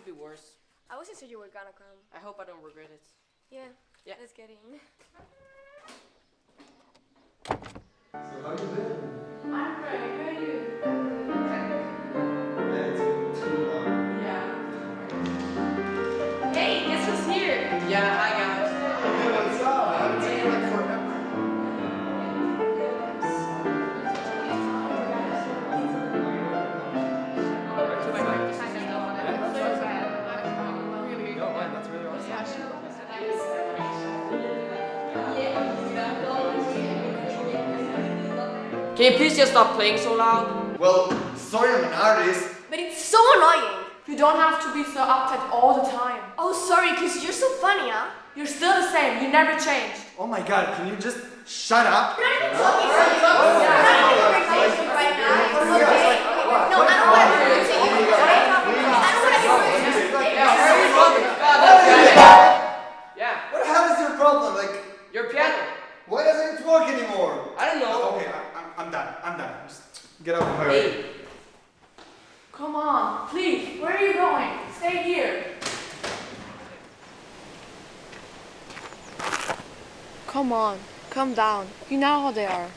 could be worse. I wasn't sure you were gonna come. I hope I don't regret it. Yeah. Yeah. Let's get in. So how you been? I'm great. How are you? Yeah, it's been too long. Yeah. Hey, guess who's here? Yeah, hi guys. Hey, what's up? I haven't seen you like forever. No, man, that's really awesome. Can you please just stop playing so loud? Well, sorry I'm an artist. But it's so annoying. You don't have to be so uptight all the time. Oh, sorry, because you're so funny, huh? You're still the same. You never changed. Oh my god, can you just shut up? We're not even talking right now. Okay. No, I don't want to do Yeah. What the hell is your problem? Like, Your piano. why doesn't it work anymore? I don't know. Okay, I'm done. I'm done. Just get out of my way. Hey. Come on, please. Where are you going? Stay here. Come on, calm down. You know how they are.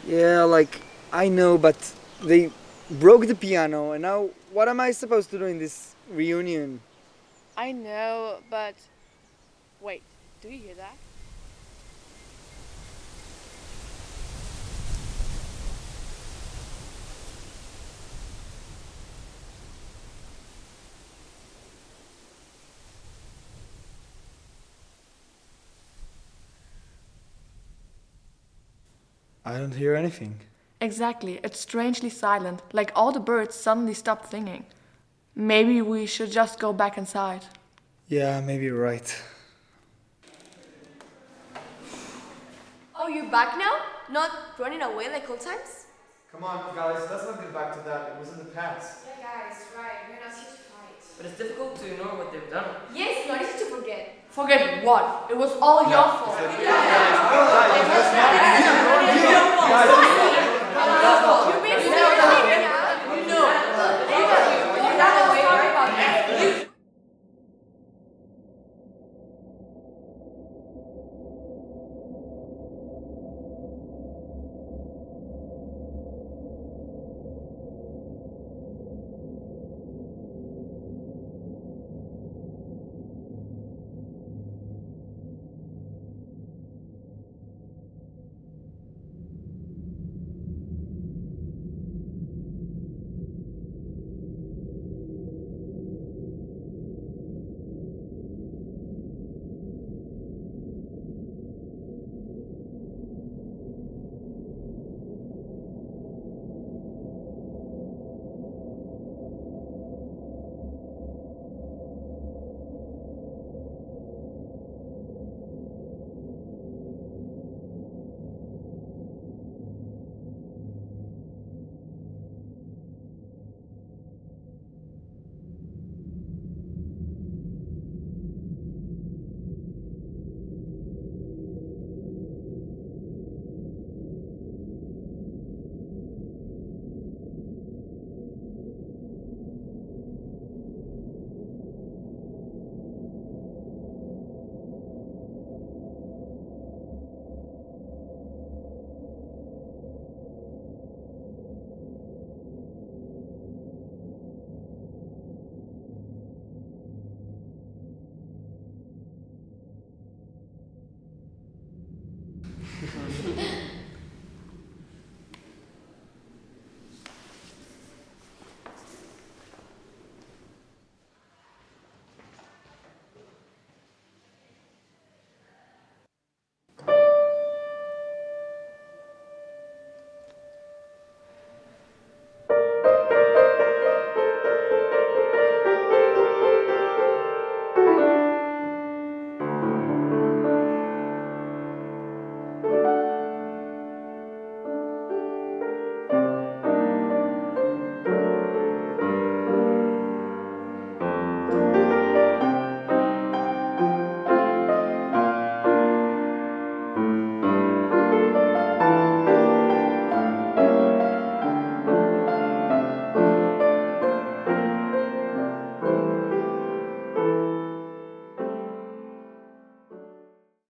Yeah, like, I know, but they broke the piano, and now what am I supposed to do in this reunion? I know, but wait, do you hear that? I don't hear anything. Exactly, it's strangely silent, like all the birds suddenly stopped singing. Maybe we should just go back inside. Yeah, maybe you're right. Oh, you're back now? Not running away like old times? Come on, guys, let's not get back to that. It was in the past. Yeah, guys, right. We're not here to fight. But it's difficult to ignore what they've done. Yes, not easy to forget. Forget what? It was all your fault. Guys, let's not